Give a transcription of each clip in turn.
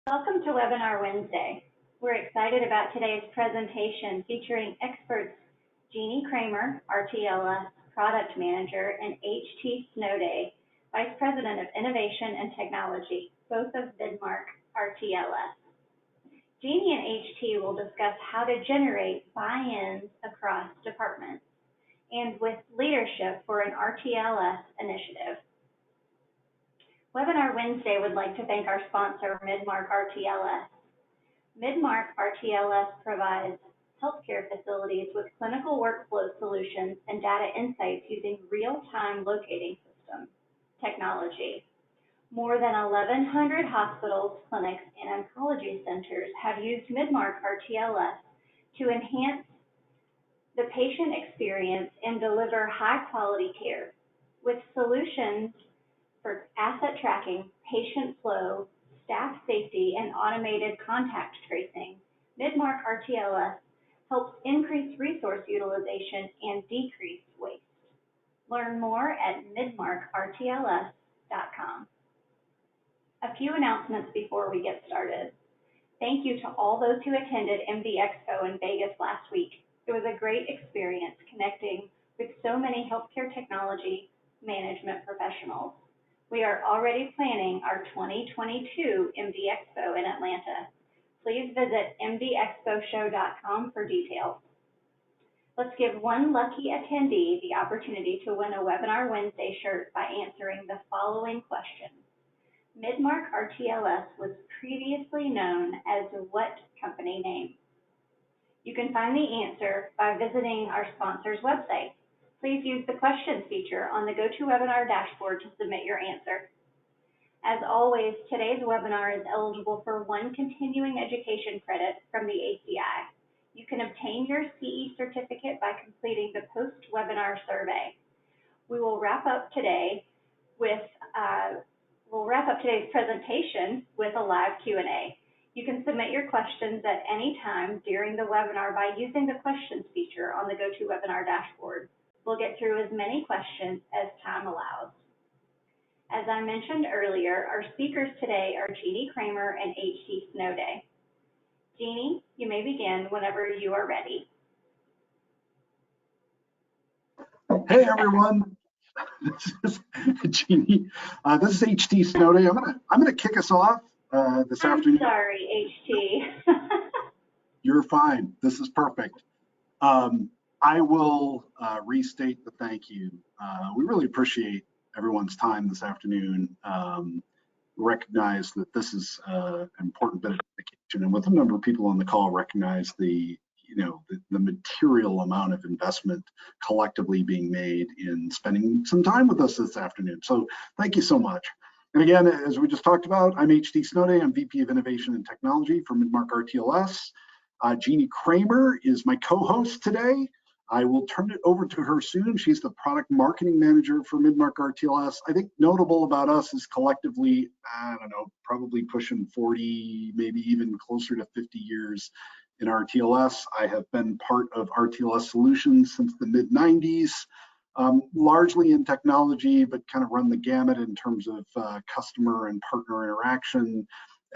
Welcome to Webinar Wednesday. We're excited about today's presentation featuring experts Jeannie Kramer, RTLS Product Manager, and H.T. Snowday, Vice President of Innovation and Technology, both of Midmark RTLS. Jeannie and H.T. will discuss how to generate buy-ins across departments and with leadership for an RTLS initiative. Webinar Wednesday would like to thank our sponsor, Midmark RTLS. Midmark RTLS provides healthcare facilities with clinical workflow solutions and data insights using real-time locating system technology. More than 1,100 hospitals, clinics, and oncology centers have used Midmark RTLS to enhance the patient experience and deliver high-quality care with solutions for asset tracking, patient flow, staff safety, and automated contact tracing. Midmark RTLS helps increase resource utilization and decrease waste. Learn more at midmarkrtls.com. A few announcements before we get started. Thank you to all those who attended MD Expo in Vegas last week. It was a great experience connecting with so many healthcare technology management professionals. We are already planning our 2022 MD Expo in Atlanta. Please visit mdexposhow.com for details. Let's give one lucky attendee the opportunity to win a Webinar Wednesday shirt by answering the following question. Midmark RTLS was previously known as what company name? You can find the answer by visiting our sponsor's website. Please use the questions feature on the GoToWebinar dashboard to submit your answer. As always, today's webinar is eligible for one continuing education credit from the ACI. You can obtain your CE certificate by completing the post-webinar survey. We will wrap up today's presentation with a live Q&A. You can submit your questions at any time during the webinar by using the questions feature on the GoToWebinar dashboard. We'll get through as many questions as time allows. As I mentioned earlier, our speakers today are Jeannie Kramer and H.T. Snowday. Jeannie, you may begin whenever you are ready. Hey everyone, this is Jeannie. This is H.T. Snowday. I'm gonna kick us off this afternoon. I'm sorry, H.T. You're fine. This is perfect. I will restate the thank you. We really appreciate everyone's time this afternoon. Recognize that this is an important bit of education, and with a number of people on the call, recognize the material amount of investment collectively being made in spending some time with us this afternoon. So thank you so much. And again, as we just talked about, I'm H.T. Snowday. I'm VP of Innovation and Technology for Midmark RTLS. Jeannie Kramer is my co-host today. I will turn it over to her soon. She's the product marketing manager for Midmark RTLS. I think notable about us is collectively, I don't know, probably pushing 40, maybe even closer to 50 years in RTLS. I have been part of RTLS solutions since the mid-90s, largely in technology, but kind of run the gamut in terms of customer and partner interaction,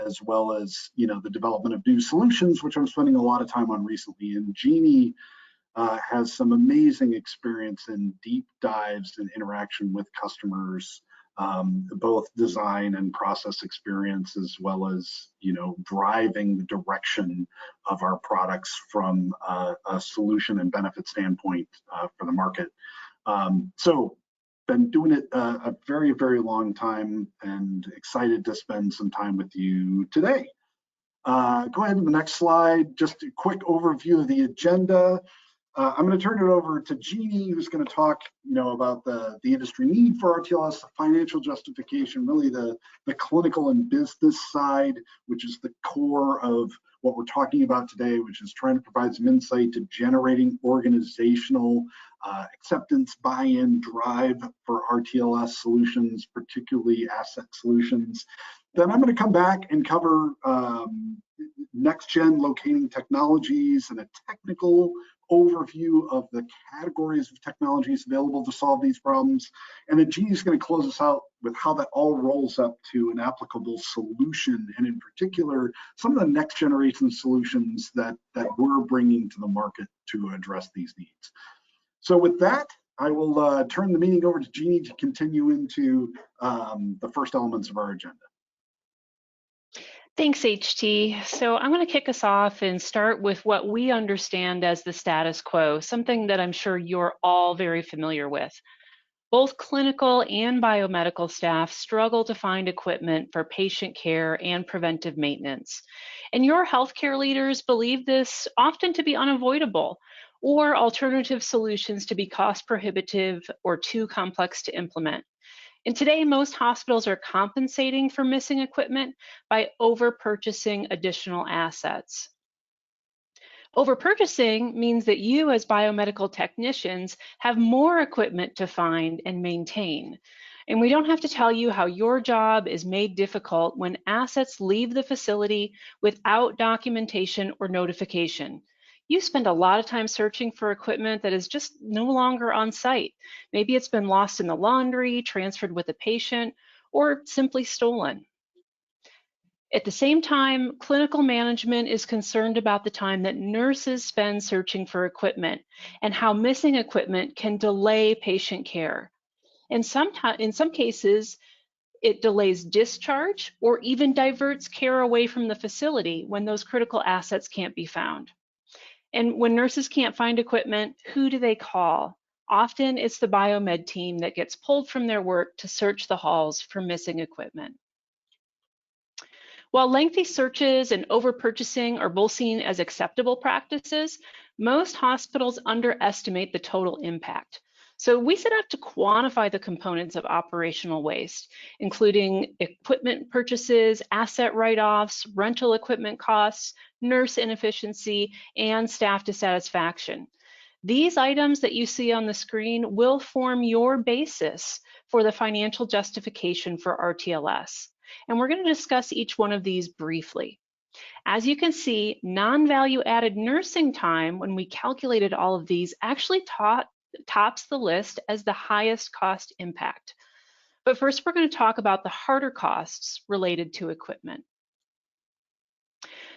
as well as the development of new solutions, which I'm spending a lot of time on recently. And Jeannie has some amazing experience in deep dives and interaction with customers, both design and process experience, as well as driving the direction of our products from a solution and benefit standpoint for the market. So been doing it a very, very long time, and excited to spend some time with you today. Go ahead to the next slide. Just a quick overview of the agenda. I'm going to turn it over to Jeannie, who's going to talk, about the industry need for RTLS, the financial justification, really the clinical and business side, which is the core of what we're talking about today, which is trying to provide some insight to generating organizational acceptance, buy-in, drive for RTLS solutions, particularly asset solutions. Then I'm going to come back and cover next-gen locating technologies and a technical overview of the categories of technologies available to solve these problems. And then Jeannie's going to close us out with how that all rolls up to an applicable solution, and in particular, some of the next generation solutions that we're bringing to the market to address these needs. So with that, I will turn the meeting over to Jeannie to continue into the first elements of our agenda. Thanks, HT. So I'm going to kick us off and start with what we understand as the status quo, something that I'm sure you're all very familiar with. Both clinical and biomedical staff struggle to find equipment for patient care and preventive maintenance. And your healthcare leaders believe this often to be unavoidable, or alternative solutions to be cost prohibitive or too complex to implement. And today, most hospitals are compensating for missing equipment by over-purchasing additional assets. Over-purchasing means that you as biomedical technicians have more equipment to find and maintain. And we don't have to tell you how your job is made difficult when assets leave the facility without documentation or notification. You spend a lot of time searching for equipment that is just no longer on site. Maybe it's been lost in the laundry, transferred with a patient, or simply stolen. At the same time, clinical management is concerned about the time that nurses spend searching for equipment and how missing equipment can delay patient care. In some cases, it delays discharge or even diverts care away from the facility when those critical assets can't be found. And when nurses can't find equipment, who do they call? Often it's the biomed team that gets pulled from their work to search the halls for missing equipment. While lengthy searches and over-purchasing are both seen as acceptable practices, most hospitals underestimate the total impact. So we set out to quantify the components of operational waste, including equipment purchases, asset write-offs, rental equipment costs, nurse inefficiency, and staff dissatisfaction. These items that you see on the screen will form your basis for the financial justification for RTLS. And we're going to discuss each one of these briefly. As you can see, non-value added nursing time, when we calculated all of these, actually tops the list as the highest cost impact. But first, we're going to talk about the harder costs related to equipment.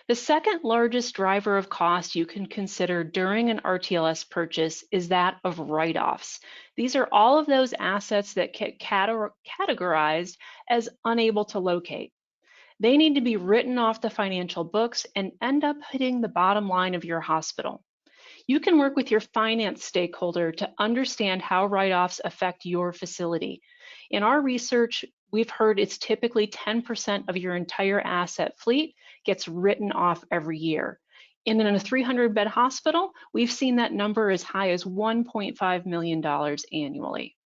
The second largest driver of cost you can consider during an RTLS purchase is that of write-offs. These are all of those assets that get categorized as unable to locate. They need to be written off the financial books and end up hitting the bottom line of your hospital. You can work with your finance stakeholder to understand how write-offs affect your facility. In our research, we've heard it's typically 10% of your entire asset fleet gets written off every year. And in a 300-bed hospital, we've seen that number as high as $1.5 million annually.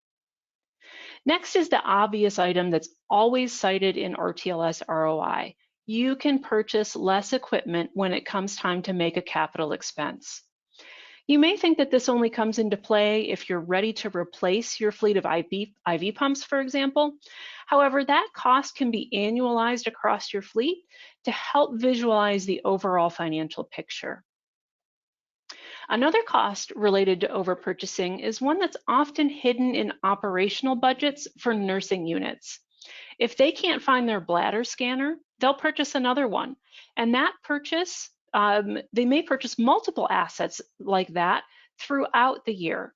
Next is the obvious item that's always cited in RTLS ROI. You can purchase less equipment when it comes time to make a capital expense. You may think that this only comes into play if you're ready to replace your fleet of IV pumps, for example. However, that cost can be annualized across your fleet to help visualize the overall financial picture. Another cost related to overpurchasing is one that's often hidden in operational budgets for nursing units. If they can't find their bladder scanner, they'll purchase another one. And that purchase, they may purchase multiple assets like that throughout the year.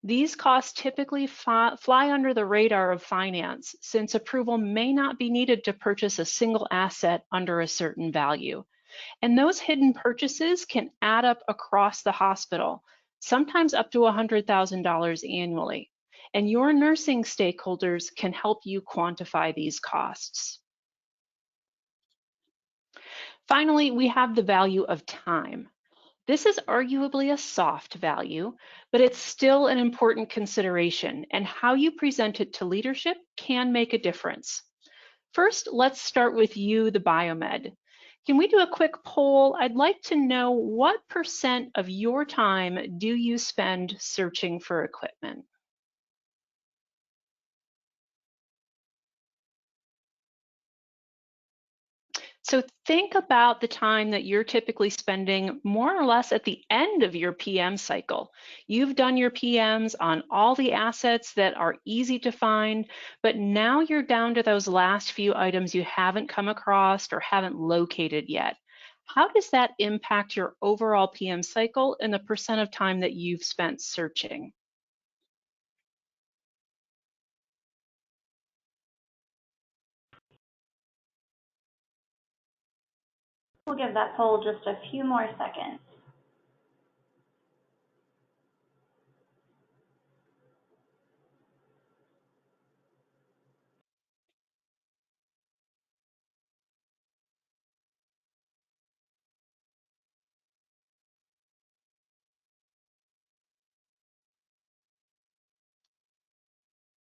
These costs typically fly under the radar of finance, since approval may not be needed to purchase a single asset under a certain value. And those hidden purchases can add up across the hospital, sometimes up to $100,000 annually. And your nursing stakeholders can help you quantify these costs. Finally, we have the value of time. This is arguably a soft value, but it's still an important consideration, and how you present it to leadership can make a difference. First, let's start with you, the biomed. Can we do a quick poll? I'd like to know what % of your time do you spend searching for equipment? So think about the time that you're typically spending more or less at the end of your PM cycle. You've done your PMs on all the assets that are easy to find, but now you're down to those last few items you haven't come across or haven't located yet. How does that impact your overall PM cycle and the percent of time that you've spent searching? We'll give that poll just a few more seconds.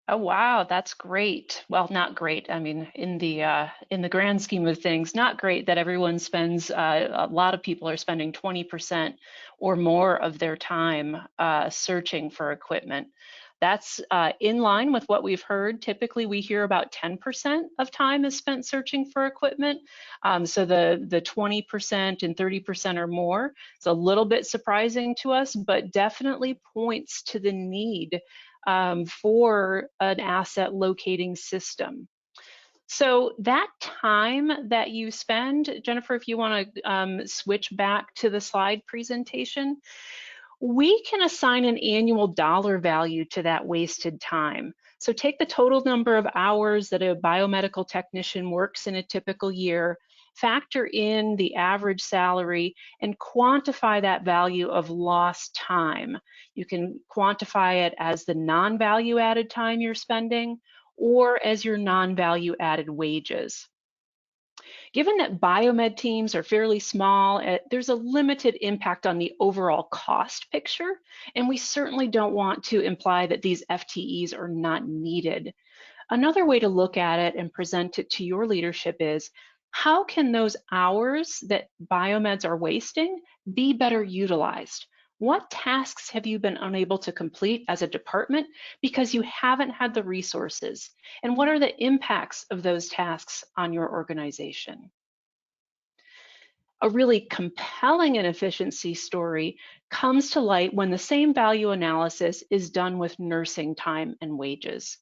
Oh wow, that's great. Well, not great. I mean, in the grand scheme of things, not great that everyone spends. A lot of people are spending 20% or more of their time searching for equipment. That's in line with what we've heard. Typically, we hear about 10% of time is spent searching for equipment. So the 20% and 30% or more, it's a little bit surprising to us, but definitely points to the need for an asset locating system. So that time that you spend, Jennifer, if you want to switch back to the slide presentation, we can assign an annual dollar value to that wasted time. So take the total number of hours that a biomedical technician works in a typical year, factor in the average salary, and quantify that value of lost time. You can quantify it as the non-value added time you're spending or as your non-value added wages. Given that biomed teams are fairly small, there's a limited impact on the overall cost picture, and we certainly don't want to imply that these FTEs are not needed. Another way to look at it and present it to your leadership is, how can those hours that biomeds are wasting be better utilized? What tasks have you been unable to complete as a department because you haven't had the resources? And what are the impacts of those tasks on your organization? A really compelling and efficiency story comes to light when the same value analysis is done with nursing time and wages.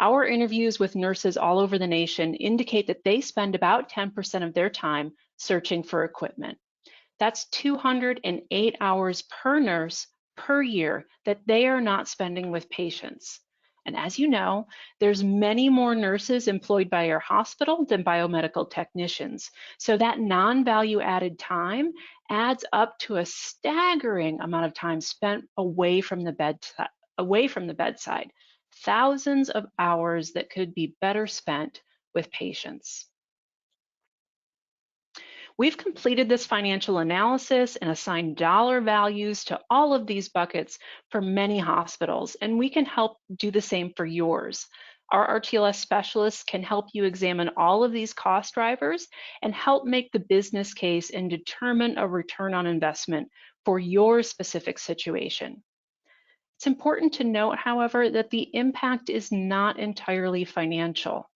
Our interviews with nurses all over the nation indicate that they spend about 10% of their time searching for equipment. That's 208 hours per nurse per year that they are not spending with patients. And as you know, there's many more nurses employed by your hospital than biomedical technicians. So that non-value added time adds up to a staggering amount of time spent away from the bedside. Thousands of hours that could be better spent with patients. We've completed this financial analysis and assigned dollar values to all of these buckets for many hospitals, and we can help do the same for yours. Our RTLS specialists can help you examine all of these cost drivers and help make the business case and determine a return on investment for your specific situation. It's important to note, however, that the impact is not entirely financial.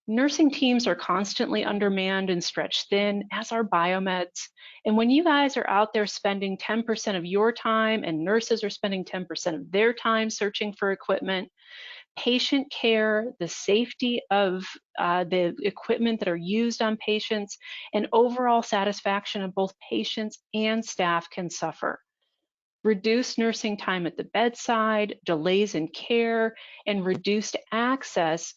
Nursing teams are constantly undermanned and stretched thin, as are biomeds. And when you guys are out there spending 10% of your time and nurses are spending 10% of their time searching for equipment, patient care, the safety of the equipment that are used on patients, and overall satisfaction of both patients and staff can suffer. Reduced nursing time at the bedside, delays in care, and reduced access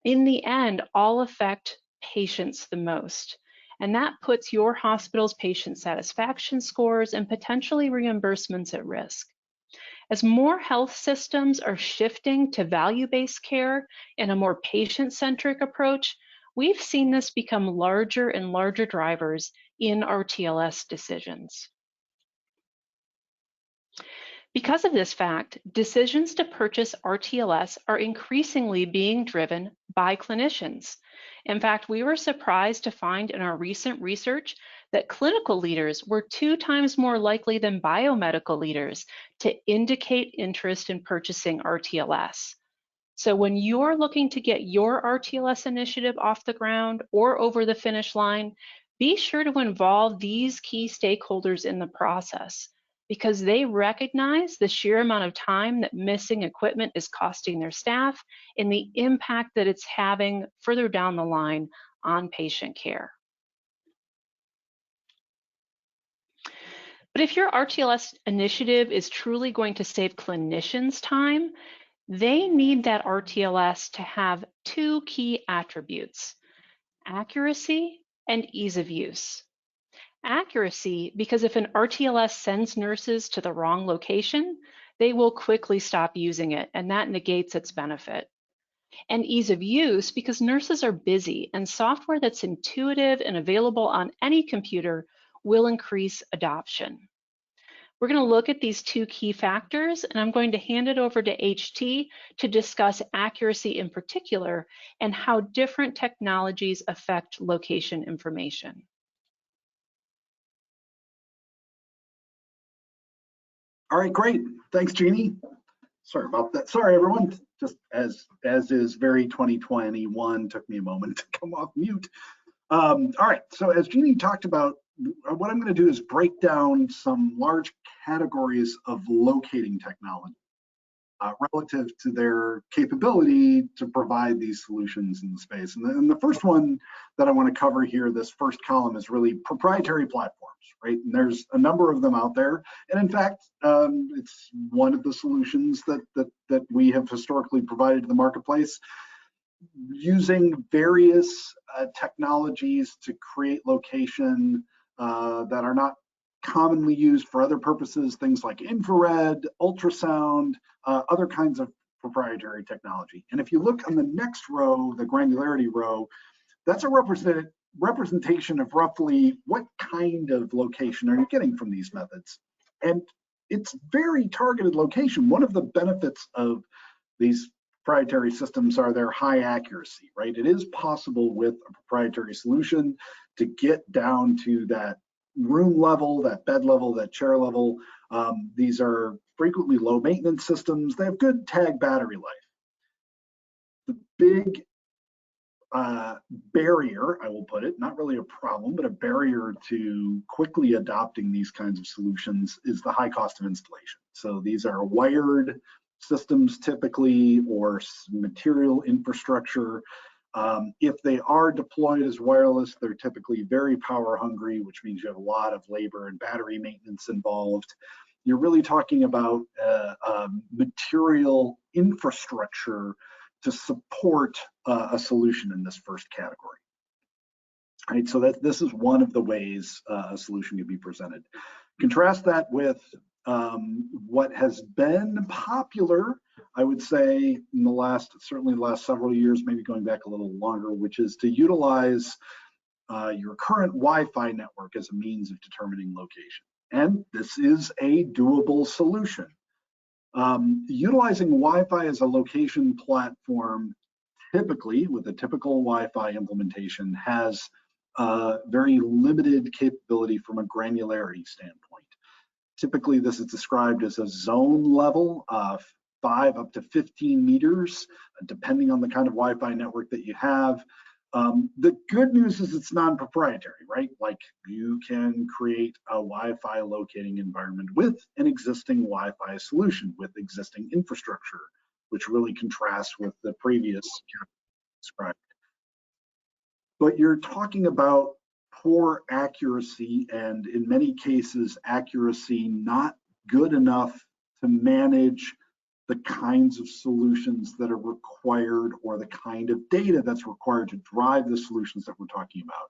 in the end, all affect patients the most. And that puts your hospital's patient satisfaction scores and potentially reimbursements at risk. As more health systems are shifting to value-based care and a more patient-centric approach, we've seen this become larger and larger drivers in RTLS decisions. Because of this fact, decisions to purchase RTLS are increasingly being driven by clinicians. In fact, we were surprised to find in our recent research that clinical leaders were 2 times more likely than biomedical leaders to indicate interest in purchasing RTLS. So when you're looking to get your RTLS initiative off the ground or over the finish line, be sure to involve these key stakeholders in the process because they recognize the sheer amount of time that missing equipment is costing their staff and the impact that it's having further down the line on patient care. But if your RTLS initiative is truly going to save clinicians time, they need that RTLS to have two key attributes: accuracy and ease of use. Accuracy, because if an RTLS sends nurses to the wrong location, they will quickly stop using it, and that negates its benefit. And ease of use, because nurses are busy, and software that's intuitive and available on any computer will increase adoption. We're going to look at these two key factors, and I'm going to hand it over to HT to discuss accuracy in particular and how different technologies affect location information. All right, great. Thanks, Jeannie. Sorry about that. Sorry, everyone. Just as is very 2021, took me a moment to come off mute. All right, so as Jeannie talked about, what I'm going to do is break down some large categories of locating technology relative to their capability to provide these solutions in the space. And the first one that I want to cover here, this first column, is really proprietary platforms, right? And there's a number of them out there. And in fact, it's one of the solutions that we have historically provided to the marketplace, using various technologies to create location that are not commonly used for other purposes, things like infrared, ultrasound, other kinds of proprietary technology. And if you look on the next row, the granularity row, that's a representation of roughly what kind of location are you getting from these methods. And it's very targeted location. One of the benefits of these proprietary systems are their high accuracy, right? It is possible with a proprietary solution to get down to that room level, that bed level, that chair level. These are frequently low maintenance systems. They have good tag battery life. The big barrier, I will put it, not really a problem, but a barrier to quickly adopting these kinds of solutions is the high cost of installation. So these are wired systems typically, or material infrastructure. If they are deployed as wireless, they're typically very power hungry, which means you have a lot of labor and battery maintenance involved. You're really talking about material infrastructure to support a solution in this first category. Right, so this is one of the ways a solution can be presented. Contrast that with what has been popular, I would say, in certainly the last several years, maybe going back a little longer, which is to utilize your current Wi-Fi network as a means of determining location. And this is a doable solution. Utilizing Wi-Fi as a location platform, typically with a typical Wi-Fi implementation, has very limited capability from a granularity standpoint. Typically, this is described as a zone level of 5 up to 15 meters, depending on the kind of Wi-Fi network that you have. The good news is it's non-proprietary, right? Like, you can create a Wi-Fi locating environment with an existing Wi-Fi solution, with existing infrastructure, which really contrasts with the previous described. But you're talking about poor accuracy, and in many cases, accuracy not good enough to manage the kinds of solutions that are required, or the kind of data that's required to drive the solutions that we're talking about.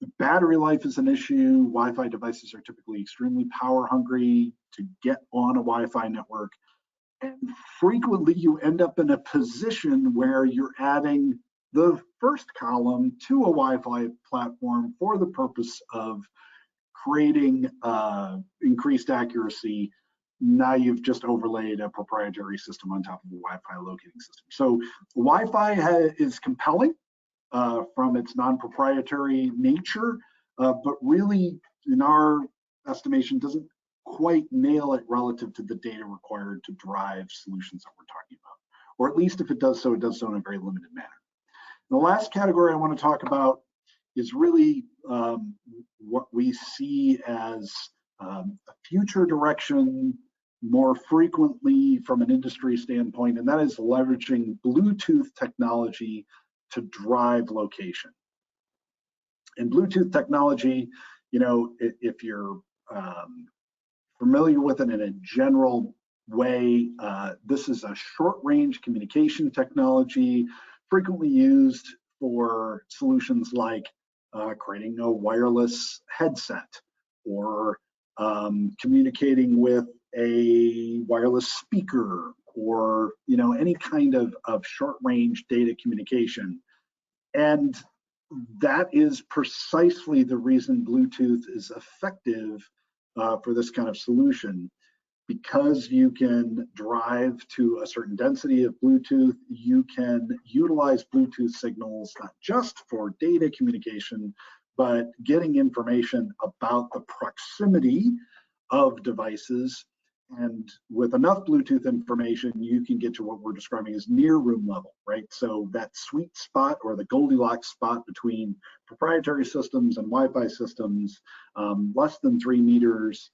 The battery life is an issue. Wi-Fi devices are typically extremely power hungry to get on a Wi-Fi network. And frequently you end up in a position where you're adding the first column to a Wi-Fi platform for the purpose of creating increased accuracy. Now you've just overlaid a proprietary system on top of a Wi-Fi locating system. So Wi-Fi is compelling from its non-proprietary nature, but really, in our estimation, doesn't quite nail it relative to the data required to drive solutions that we're talking about. or at least if it does so in a very limited manner. The last category I want to talk about is really what we see as a future direction more frequently from an industry standpoint, and that is leveraging Bluetooth technology to drive location. And Bluetooth technology, you know, if you're familiar with it in a general way, this is a short-range communication technology frequently used for solutions like creating a wireless headset or communicating with a wireless speaker, or any kind of short-range data communication. And that is precisely the reason Bluetooth is effective for this kind of solution. Because you can drive to a certain density of Bluetooth, you can utilize Bluetooth signals not just for data communication, but getting information about the proximity of devices. And with enough Bluetooth information, you can get to what we're describing as near room level, right? So that sweet spot, or the Goldilocks spot between proprietary systems and Wi-Fi systems, less than 3 meters,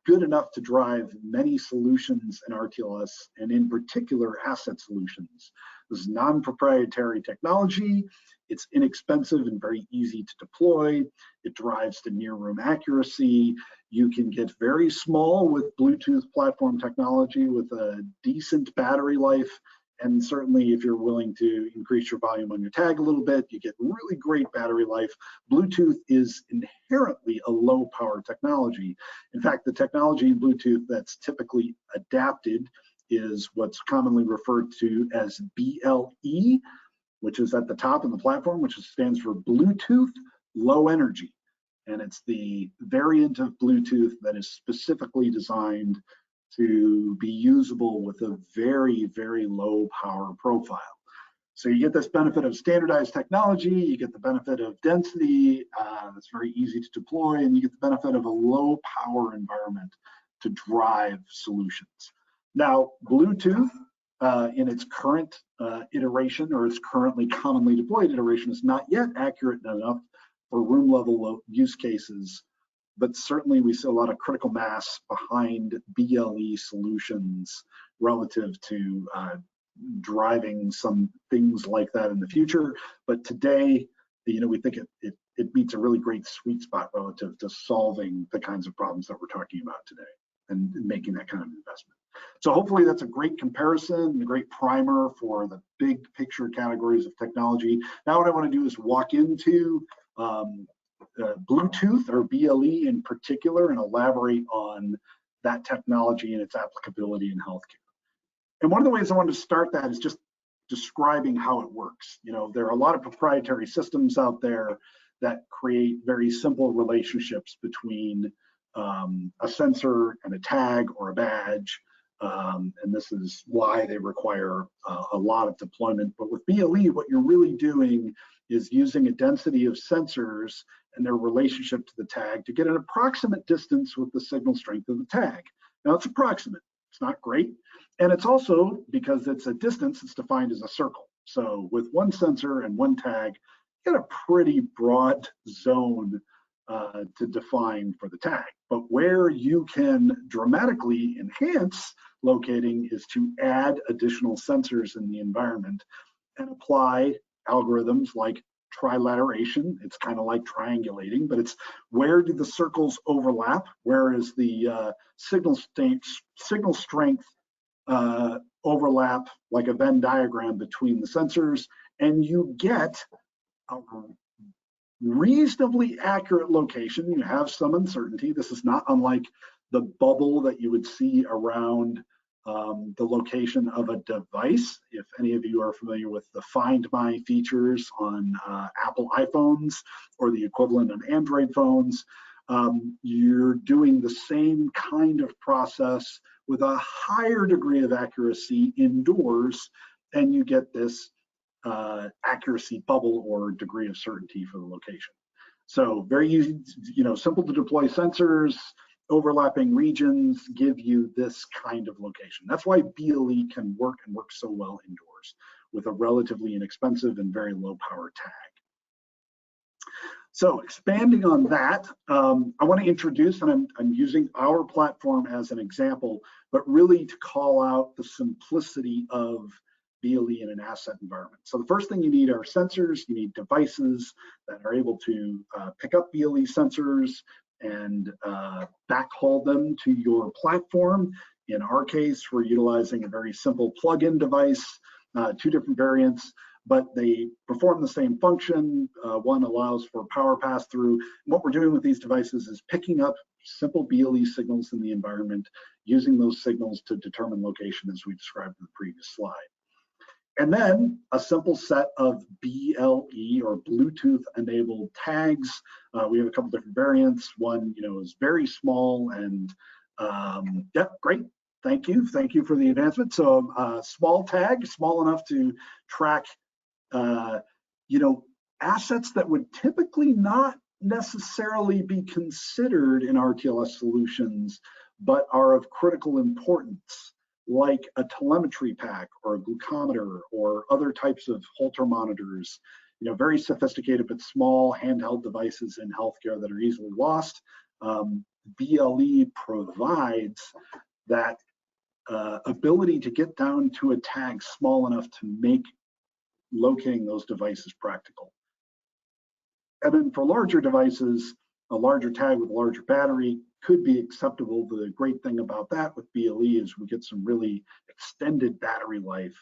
good enough to drive many solutions in RTLS, and in particular asset solutions. This is non-proprietary technology. It's inexpensive and very easy to deploy. It drives to near room accuracy. You can get very small with Bluetooth platform technology with a decent battery life. And certainly if you're willing to increase your volume on your tag a little bit, you get really great battery life. Bluetooth is inherently a low power technology. In fact, the technology in Bluetooth that's typically adapted is what's commonly referred to as BLE, which is at the top of the platform, which stands for Bluetooth Low Energy. And it's the variant of Bluetooth that is specifically designed to be usable with a very, very low power profile. So you get this benefit of standardized technology, you get the benefit of density that's very easy to deploy, and you get the benefit of a low power environment to drive solutions. Now, Bluetooth in its current iteration, or its currently commonly deployed iteration, is not yet accurate enough for room level use cases. But certainly we see a lot of critical mass behind BLE solutions relative to driving some things like that in the future. But today, we think it meets a really great sweet spot relative to solving the kinds of problems that we're talking about today and making that kind of investment. So hopefully that's a great comparison, a great primer for the big picture categories of technology. Now what I want to do is walk into Bluetooth, or BLE in particular, and elaborate on that technology and its applicability in healthcare. And one of the ways I wanted to start that is just describing how it works. There are a lot of proprietary systems out there that create very simple relationships between a sensor and a tag or a badge. And this is why they require a lot of deployment. But with BLE, what you're really doing is using a density of sensors and their relationship to the tag to get an approximate distance with the signal strength of the tag. Now it's approximate, it's not great. And it's also, because it's a distance, it's defined as a circle. So with one sensor and one tag, you get a pretty broad zone to define for the tag. But where you can dramatically enhance locating is to add additional sensors in the environment and apply algorithms like trilateration. It's kind of like triangulating, but it's where do the circles overlap? Where is the signal strength overlap, like a Venn diagram between the sensors, and you get a reasonably accurate location. You have some uncertainty. This is not unlike the bubble that you would see around the location of a device. If any of you are familiar with the Find My features on Apple iPhones or the equivalent on Android phones, you're doing the same kind of process with a higher degree of accuracy indoors, and you get this accuracy bubble or degree of certainty for the location. So very easy, simple to deploy sensors overlapping regions give you this kind of location. That's why BLE can work and work so well indoors with a relatively inexpensive and very low power tag. So expanding on that, I want to introduce, and I'm using our platform as an example, but really to call out the simplicity of BLE in an asset environment. So the first thing you need are sensors. You need devices that are able to pick up BLE sensors and backhaul them to your platform. In our case, we're utilizing a very simple plug-in device, 2 different variants, but they perform the same function. One allows for power pass-through. What we're doing with these devices is picking up simple BLE signals in the environment, using those signals to determine location as we described in the previous slide. And then a simple set of BLE or Bluetooth enabled tags. We have a couple different variants. One, is very small and yeah, great. Thank you for the advancement. So small tag, small enough to track, assets that would typically not necessarily be considered in RTLS solutions, but are of critical importance, like a telemetry pack or a glucometer or other types of Holter monitors, very sophisticated but small handheld devices in healthcare that are easily lost. BLE provides that ability to get down to a tag small enough to make locating those devices practical. And then for larger devices, a larger tag with a larger battery could be acceptable. The great thing about that with BLE is we get some really extended battery life,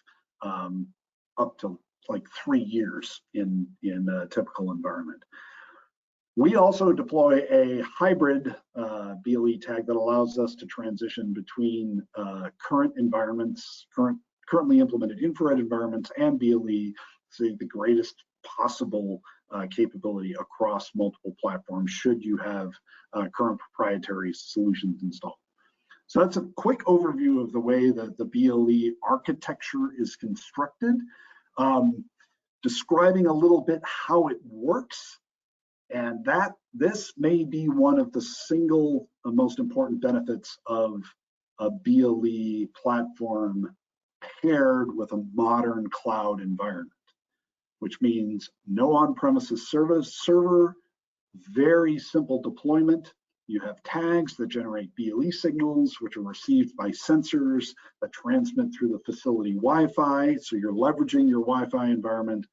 up to like 3 years in a typical environment. We also deploy a hybrid BLE tag that allows us to transition between current environments, currently implemented infrared environments, and BLE, so the greatest possible capability across multiple platforms should you have current proprietary solutions installed. So that's a quick overview of the way that the BLE architecture is constructed, describing a little bit how it works. And this may be one of the single most important benefits of a BLE platform paired with a modern cloud environment, which means no on-premises server, very simple deployment. You have tags that generate BLE signals, which are received by sensors that transmit through the facility Wi-Fi. So you're leveraging your Wi-Fi environment.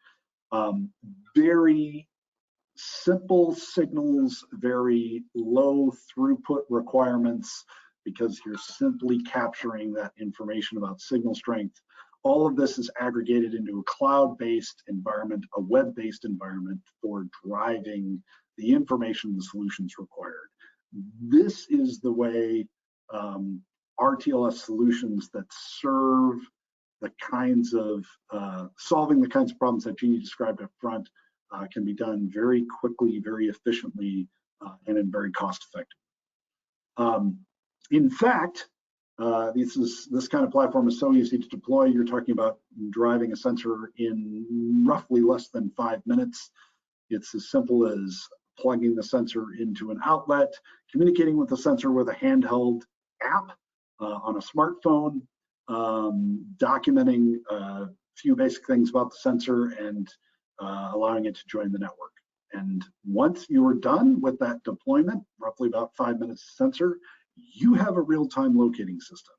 Very simple signals, very low throughput requirements, because you're simply capturing that information about signal strength. All of this is aggregated into a cloud-based environment, a web-based environment for driving the information and the solutions required. This is the way RTLS solutions that serve the kinds of, solving the kinds of problems that Jeannie described up front can be done very quickly, very efficiently, and in very cost-effective. In fact, this kind of platform is so easy to deploy. You're talking about driving a sensor in roughly less than 5 minutes. It's as simple as plugging the sensor into an outlet, communicating with the sensor with a handheld app on a smartphone, documenting a few basic things about the sensor, and allowing it to join the network. And once you are done with that deployment, roughly about 5 minutes sensor, you have a real-time locating system.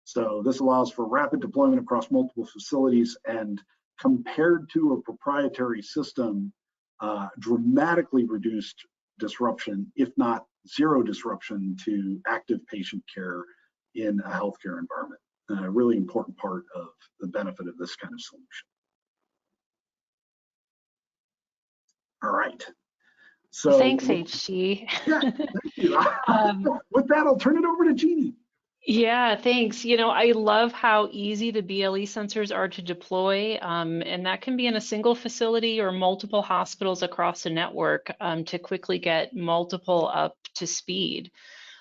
So this allows for rapid deployment across multiple facilities, and compared to a proprietary system, dramatically reduced disruption, if not zero disruption, to active patient care in a healthcare environment. A really important part of the benefit of this kind of solution. All right. So thanks, HG. Yeah, thank you. With that, I'll turn it over to Jeannie. Yeah, thanks. I love how easy the BLE sensors are to deploy, and that can be in a single facility or multiple hospitals across a network to quickly get multiple up to speed.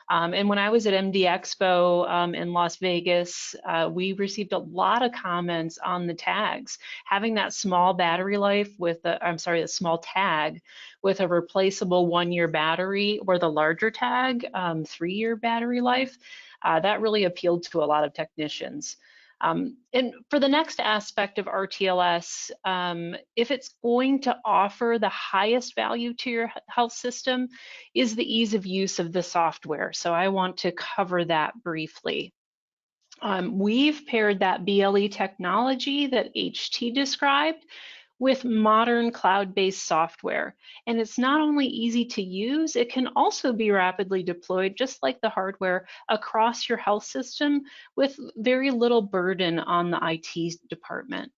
And when I was at MD Expo in Las Vegas, we received a lot of comments on the tags. Having that small battery life with a small tag with a replaceable 1-year battery, or the larger tag, 3-year battery life, that really appealed to a lot of technicians. And for the next aspect of RTLS, if it's going to offer the highest value to your health system, is the ease of use of the software. So I want to cover that briefly. We've paired that BLE technology that HT described with modern cloud-based software. And it's not only easy to use, it can also be rapidly deployed, just like the hardware, across your health system with very little burden on the IT department.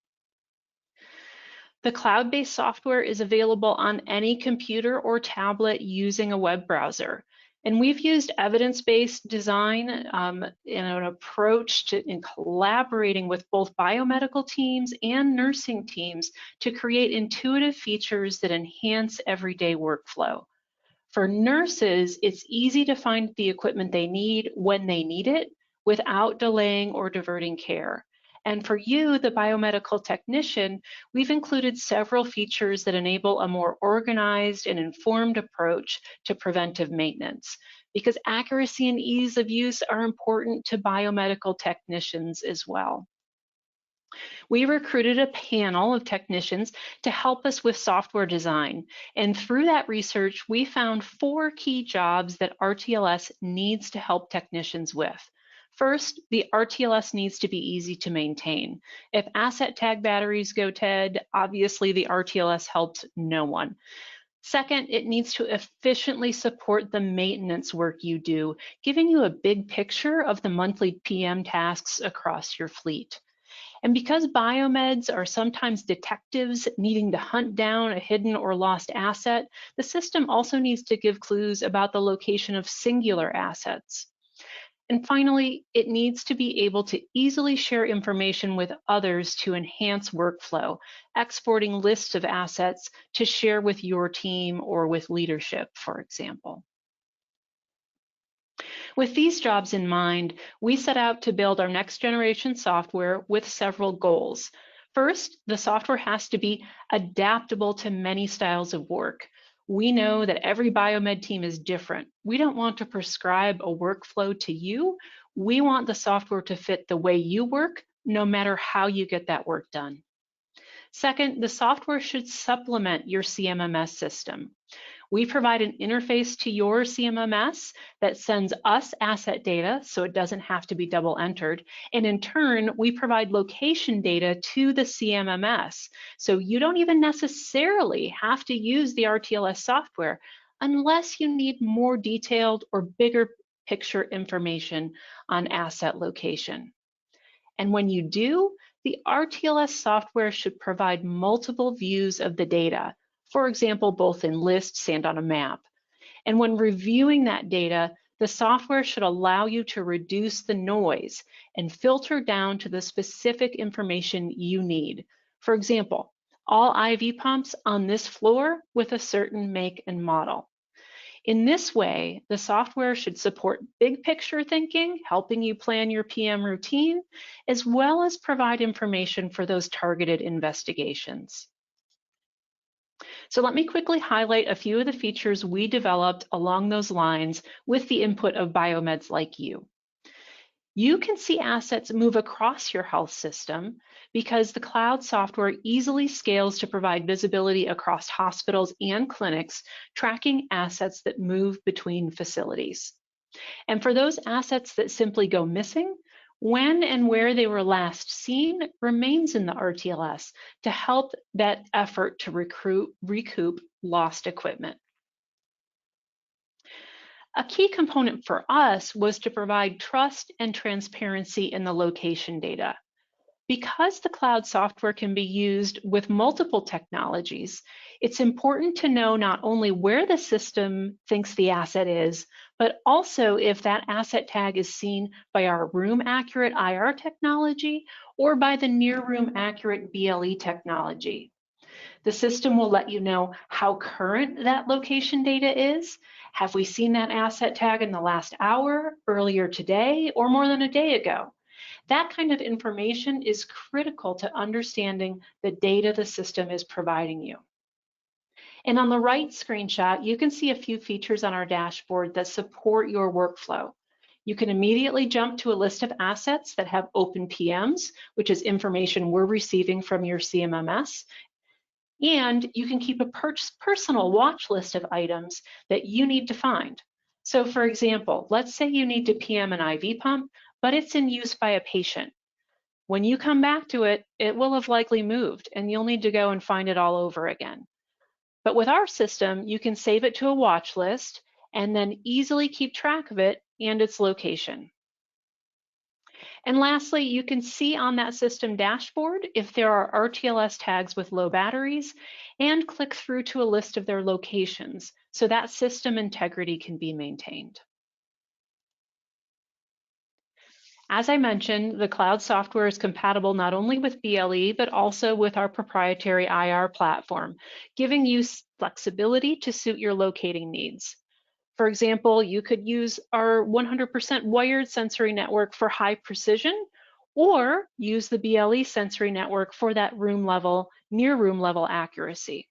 The cloud-based software is available on any computer or tablet using a web browser. And we've used evidence-based design in an approach in collaborating with both biomedical teams and nursing teams to create intuitive features that enhance everyday workflow. For nurses, it's easy to find the equipment they need when they need it without delaying or diverting care. And for you, the biomedical technician, we've included several features that enable a more organized and informed approach to preventive maintenance, because accuracy and ease of use are important to biomedical technicians as well. We recruited a panel of technicians to help us with software design. And through that research, we found 4 key jobs that RTLS needs to help technicians with. First, the RTLS needs to be easy to maintain. If asset tag batteries go dead, obviously the RTLS helps no one. Second, it needs to efficiently support the maintenance work you do, giving you a big picture of the monthly PM tasks across your fleet. And because biomeds are sometimes detectives needing to hunt down a hidden or lost asset, the system also needs to give clues about the location of singular assets. And finally, it needs to be able to easily share information with others to enhance workflow, exporting lists of assets to share with your team or with leadership, for example. With these jobs in mind, we set out to build our next generation software with several goals. First, the software has to be adaptable to many styles of work. We know that every biomed team is different. We don't want to prescribe a workflow to you. We want the software to fit the way you work, no matter how you get that work done. Second, the software should supplement your CMMS system. We provide an interface to your CMMS that sends us asset data, so it doesn't have to be double entered. And in turn, we provide location data to the CMMS. So you don't even necessarily have to use the RTLS software unless you need more detailed or bigger picture information on asset location. And when you do, the RTLS software should provide multiple views of the data. For example, both in lists and on a map. And when reviewing that data, the software should allow you to reduce the noise and filter down to the specific information you need. For example, all IV pumps on this floor with a certain make and model. In this way, the software should support big picture thinking, helping you plan your PM routine, as well as provide information for those targeted investigations. So let me quickly highlight a few of the features we developed along those lines with the input of biomeds like you. You can see assets move across your health system because the cloud software easily scales to provide visibility across hospitals and clinics, tracking assets that move between facilities. And for those assets that simply go missing, when and where they were last seen remains in the RTLS to help that effort to recoup lost equipment. A key component for us was to provide trust and transparency in the location data. Because the cloud software can be used with multiple technologies, it's important to know not only where the system thinks the asset is, but also if that asset tag is seen by our room accurate IR technology or by the near room accurate BLE technology. The system will let you know how current that location data is. Have we seen that asset tag in the last hour, earlier today, or more than a day ago? That kind of information is critical to understanding the data the system is providing you. And on the right screenshot, you can see a few features on our dashboard that support your workflow. You can immediately jump to a list of assets that have open PMs, which is information we're receiving from your CMMS. And you can keep a personal watch list of items that you need to find. So for example, let's say you need to PM an IV pump, but it's in use by a patient. When you come back to it, it will have likely moved and you'll need to go and find it all over again. But with our system, you can save it to a watch list and then easily keep track of it and its location. And lastly, you can see on that system dashboard if there are RTLS tags with low batteries and click through to a list of their locations so that system integrity can be maintained. As I mentioned, the cloud software is compatible not only with BLE, but also with our proprietary IR platform, giving you flexibility to suit your locating needs. For example, you could use our 100% wired sensory network for high precision, or use the BLE sensory network for that room level, near room level accuracy.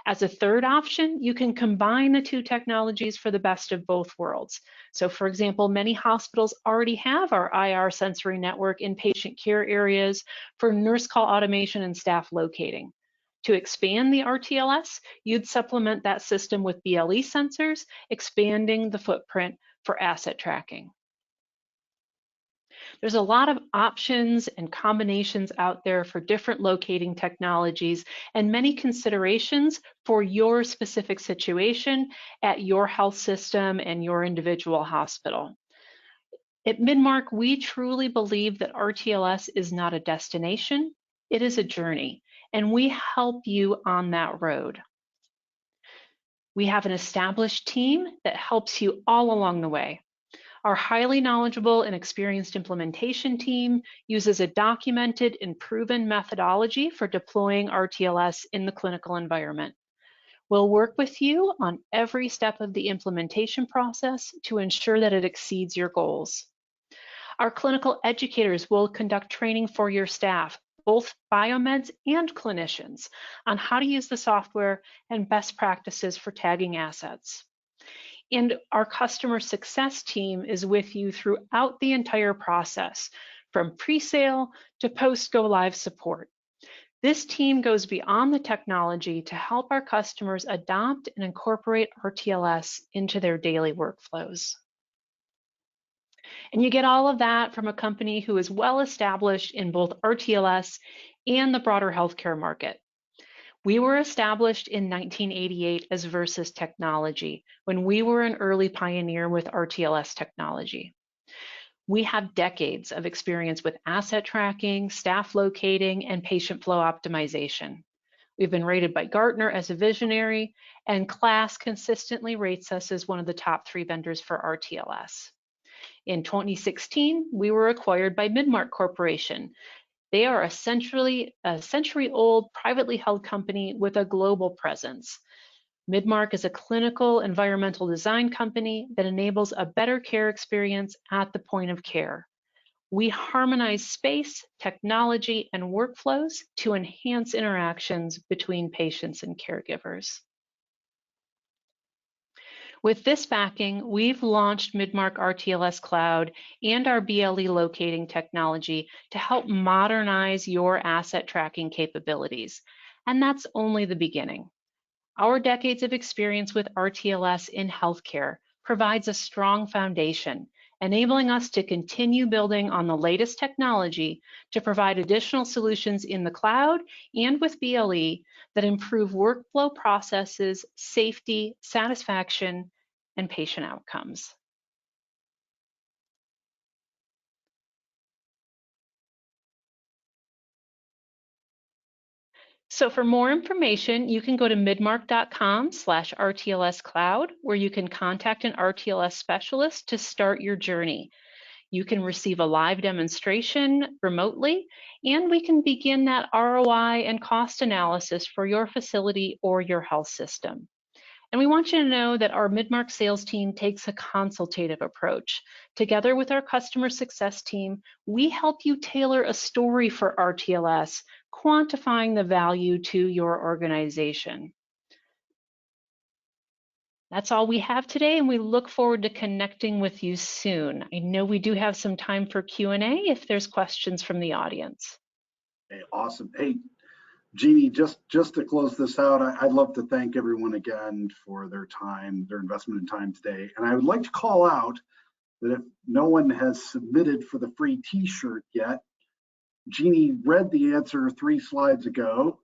As a third option, you can combine the two technologies for the best of both worlds. So for example, many hospitals already have our IR sensory network in patient care areas for nurse call automation and staff locating. To expand the RTLS, you'd supplement that system with BLE sensors, expanding the footprint for asset tracking. There's a lot of options and combinations out there for different locating technologies and many considerations for your specific situation at your health system and your individual hospital. At Midmark, we truly believe that RTLS is not a destination, it is a journey, and we help you on that road. We have an established team that helps you all along the way. Our highly knowledgeable and experienced implementation team uses a documented and proven methodology for deploying RTLS in the clinical environment. We'll work with you on every step of the implementation process to ensure that it exceeds your goals. Our clinical educators will conduct training for your staff, both biomeds and clinicians, on how to use the software and best practices for tagging assets. And our customer success team is with you throughout the entire process, from pre-sale to post-go-live support. This team goes beyond the technology to help our customers adopt and incorporate RTLS into their daily workflows. And you get all of that from a company who is well established in both RTLS and the broader healthcare market. We were established in 1988 as Versus Technology, when we were an early pioneer with RTLS technology. We have decades of experience with asset tracking, staff locating, and patient flow optimization. We've been rated by Gartner as a visionary, and KLAS consistently rates us as one of the top 3 vendors for RTLS. In 2016, we were acquired by Midmark Corporation. They are a century-old privately held company with a global presence. Midmark is a clinical environmental design company that enables a better care experience at the point of care. We harmonize space, technology, and workflows to enhance interactions between patients and caregivers. With this backing, we've launched Midmark RTLS Cloud and our BLE locating technology to help modernize your asset tracking capabilities. And that's only the beginning. Our decades of experience with RTLS in healthcare provides a strong foundation, enabling us to continue building on the latest technology to provide additional solutions in the cloud and with BLE that improve workflow processes, safety, satisfaction, and patient outcomes. So for more information, you can go to midmark.com/RTLS Cloud, where you can contact an RTLS specialist to start your journey. You can receive a live demonstration remotely, and we can begin that ROI and cost analysis for your facility or your health system. And we want you to know that our Midmark sales team takes a consultative approach. Together with our customer success team, we help you tailor a story for RTLS, quantifying the value to your organization. That's all we have today, and we look forward to connecting with you soon. I know we do have some time for Q&A if there's questions from the audience. Hey, awesome. Hey, Jeannie, just to close this out, I'd love to thank everyone again for their time, their investment in time today. And I would like to call out that if no one has submitted for the free t-shirt yet, Jeannie read the answer 3 slides ago.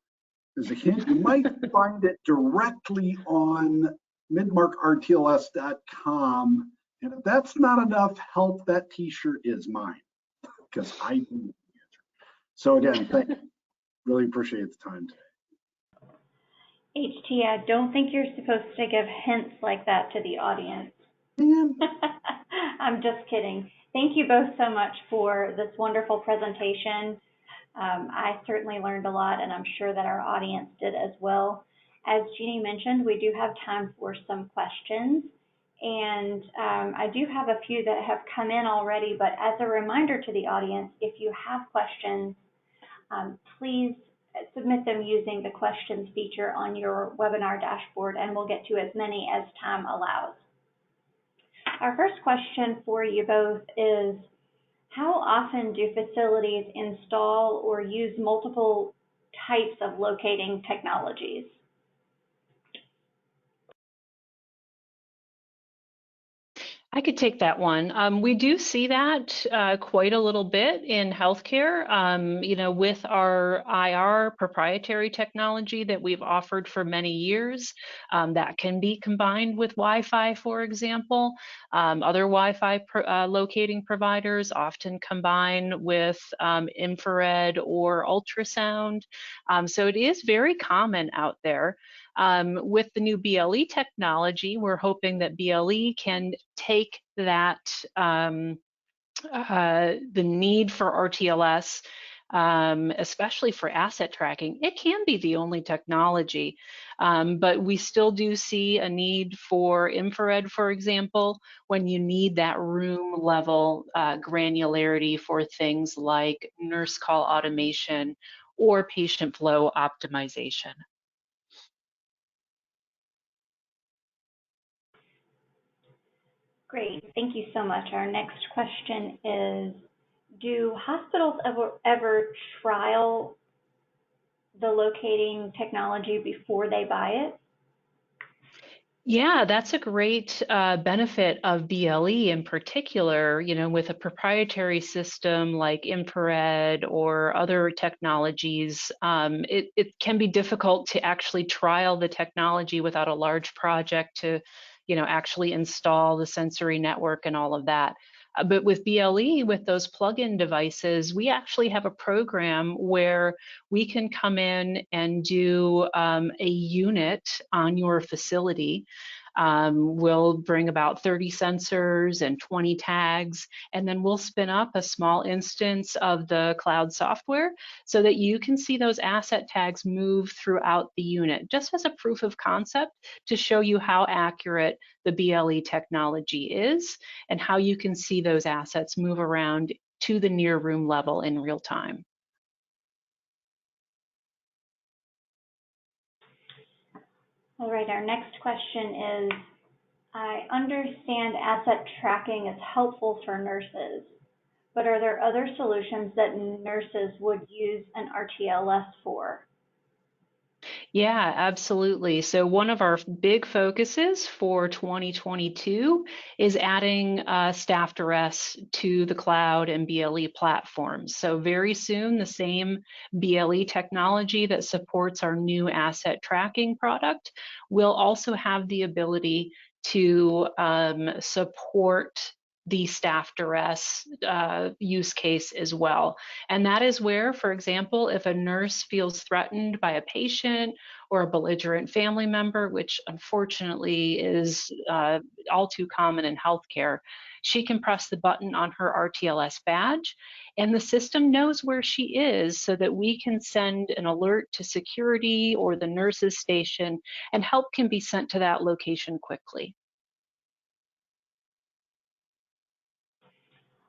As a hint, you might find it directly on midmarkrtls.com. And if that's not enough help, that t-shirt is mine, because I didn't know the answer. So again, thank you. Really appreciate the time today. HT, I don't think you're supposed to give hints like that to the audience. I'm just kidding. Thank you both so much for this wonderful presentation. I certainly learned a lot, and I'm sure that our audience did as well. As Jeannie mentioned, we do have time for some questions, and I do have a few that have come in already, but as a reminder to the audience, if you have questions, please submit them using the questions feature on your webinar dashboard, and we'll get to as many as time allows. Our first question for you both is, how often do facilities install or use multiple types of locating technologies? I could take that one. We do see that quite a little bit in healthcare, with our IR proprietary technology that we've offered for many years. That can be combined with Wi-Fi, for example. Other Wi-Fi locating providers often combine with infrared or ultrasound. So it is very common out there. With the new BLE technology, we're hoping that BLE can take that, the need for RTLS, especially for asset tracking. It can be the only technology, but we still do see a need for infrared, for example, when you need that room level granularity for things like nurse call automation or patient flow optimization. Great, thank you so much. Our next question is, do hospitals ever trial the locating technology before they buy it? Yeah, that's a great benefit of BLE in particular, with a proprietary system like infrared or other technologies. It can be difficult to actually trial the technology without a large project to, actually install the sensory network and all of that. But with BLE, with those plug-in devices, we actually have a program where we can come in and do a unit on your facility. We'll bring about 30 sensors and 20 tags, and then we'll spin up a small instance of the cloud software so that you can see those asset tags move throughout the unit, just as a proof of concept to show you how accurate the BLE technology is and how you can see those assets move around to the near room level in real time. All right, our next question is, I understand asset tracking is helpful for nurses, but are there other solutions that nurses would use an RTLS for? Yeah, absolutely. So one of our big focuses for 2022 is adding staff duress to the cloud and BLE platforms. So very soon, the same BLE technology that supports our new asset tracking product will also have the ability to support the staff duress use case as well. And that is where, for example, if a nurse feels threatened by a patient or a belligerent family member, which unfortunately is all too common in healthcare, she can press the button on her RTLS badge and the system knows where she is so that we can send an alert to security or the nurse's station, and help can be sent to that location quickly.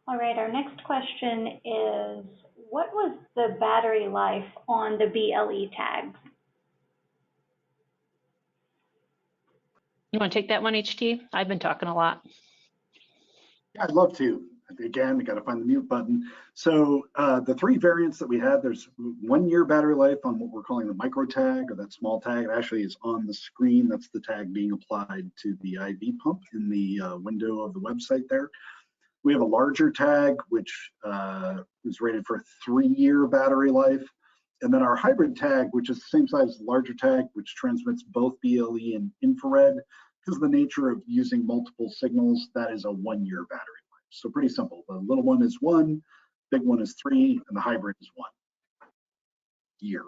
All right, our next question is, what was the battery life on the BLE tags? You want to take that one, HT? I've been talking a lot. Yeah, I'd love to. Again, we got to find the mute button. So the three variants that we had, there's 1 year battery life on what we're calling the micro tag, or that small tag. It actually is on the screen. That's the tag being applied to the IV pump in the window of the website there. We have a larger tag, which is rated for 3 year battery life. And then our hybrid tag, which is the same size as the larger tag, which transmits both BLE and infrared. Because of the nature of using multiple signals, that is a 1 year battery life. So pretty simple. The little one is 1, big one is 3, and the hybrid is 1 year.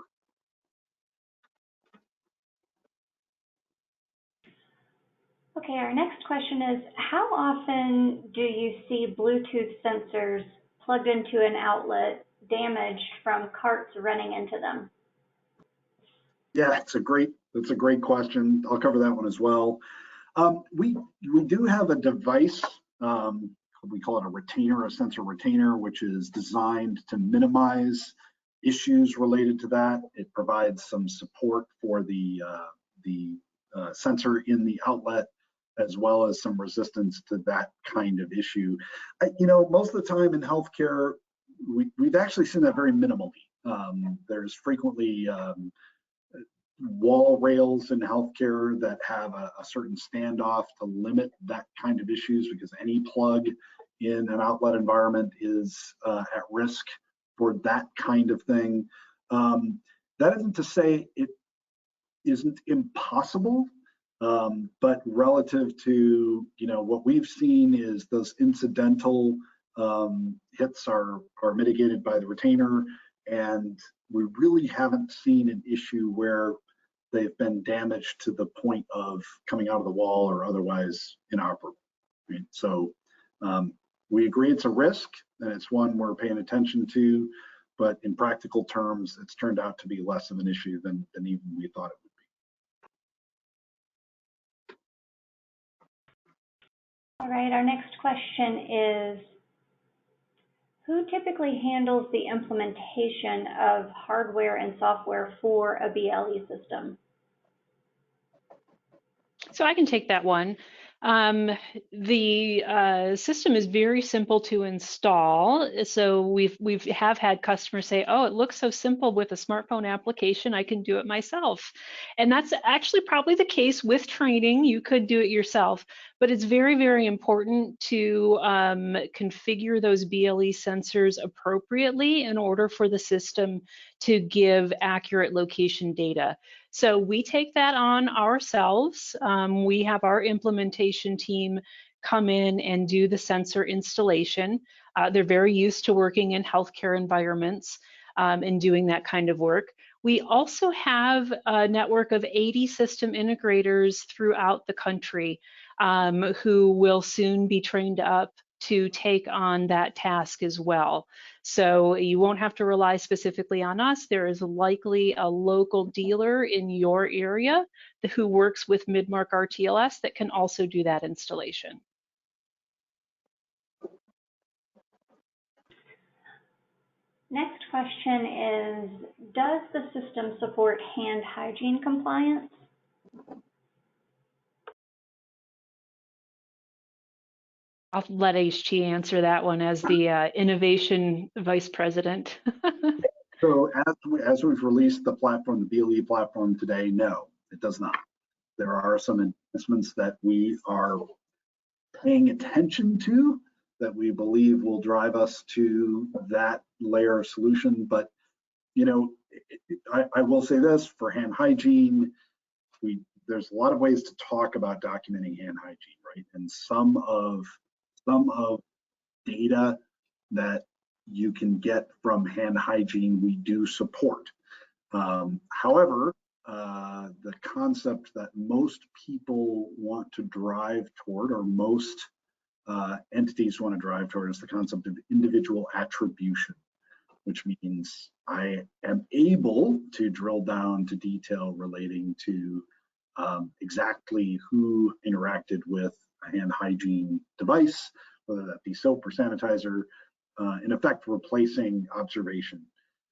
Okay, our next question is, how often do you see Bluetooth sensors plugged into an outlet damaged from carts running into them? Yeah, it's a great question. I'll cover that one as well. We do have a device, we call it a retainer, a sensor retainer, which is designed to minimize issues related to that. It provides some support for the sensor in the outlet, as well as some resistance to that kind of issue. Most of the time in healthcare, we've actually seen that very minimally. There's frequently wall rails in healthcare that have a certain standoff to limit that kind of issues, because any plug in an outlet environment is at risk for that kind of thing. That isn't to say it isn't impossible, but relative to what we've seen is those incidental hits are mitigated by the retainer, and we really haven't seen an issue where they've been damaged to the point of coming out of the wall or otherwise inoperable. Right? So we agree it's a risk, and it's one we're paying attention to, but in practical terms, it's turned out to be less of an issue than even we thought it would be. All right, our next question is, who typically handles the implementation of hardware and software for a BLE system? So I can take that one. The system is very simple to install. So we've had customers say, "Oh, it looks so simple with a smartphone application. I can do it myself." And that's actually probably the case with training. You could do it yourself, but it's very, very important to configure those BLE sensors appropriately in order for the system to give accurate location data. So we take that on ourselves. We have our implementation team come in and do the sensor installation. They're very used to working in healthcare environments and doing that kind of work. We also have a network of 80 system integrators throughout the country who will soon be trained up to take on that task as well. So you won't have to rely specifically on us. There is likely a local dealer in your area who works with Midmark RTLS that can also do that installation. Next question is, does the system support hand hygiene compliance? I'll let HT answer that one as the innovation vice president. So as we've released the platform, the BLE platform today, no, it does not. There are some investments that we are paying attention to that we believe will drive us to that layer of solution. But I will say this, for hand hygiene, there's a lot of ways to talk about documenting hand hygiene, right? And some of some of data that you can get from hand hygiene, we do support. However, the concept that most people want to drive toward, or most entities want to drive toward, is the concept of individual attribution, which means I am able to drill down to detail relating to exactly who interacted with a hand hygiene device, whether that be soap or sanitizer, in effect replacing observation.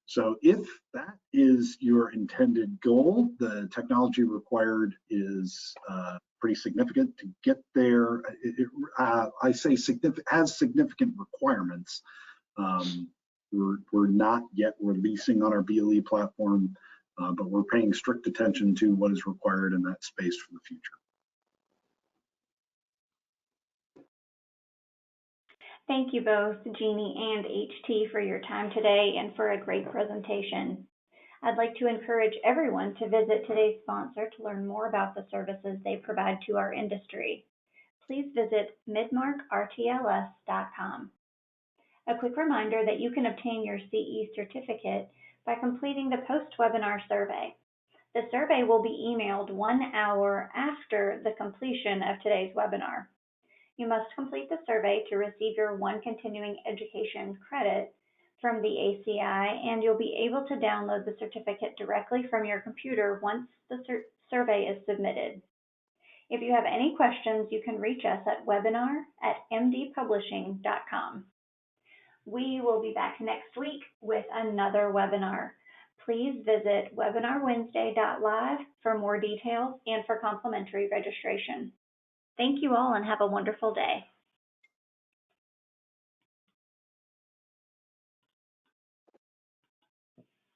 So if that is your intended goal, the technology required is pretty significant to get there. I say has significant requirements. We're not yet releasing on our BLE platform, but we're paying strict attention to what is required in that space for the future. Thank you both, Jeannie and HT, for your time today and for a great presentation. I'd like to encourage everyone to visit today's sponsor to learn more about the services they provide to our industry. Please visit midmarkrtls.com. A quick reminder that you can obtain your CE certificate by completing the post-webinar survey. The survey will be emailed 1 hour after the completion of today's webinar. You must complete the survey to receive your 1 continuing education credit from the ACI, and you'll be able to download the certificate directly from your computer once the survey is submitted. If you have any questions, you can reach us at webinar@mdpublishing.com. We will be back next week with another webinar. Please visit webinarwednesday.live for more details and for complimentary registration. Thank you all and have a wonderful day.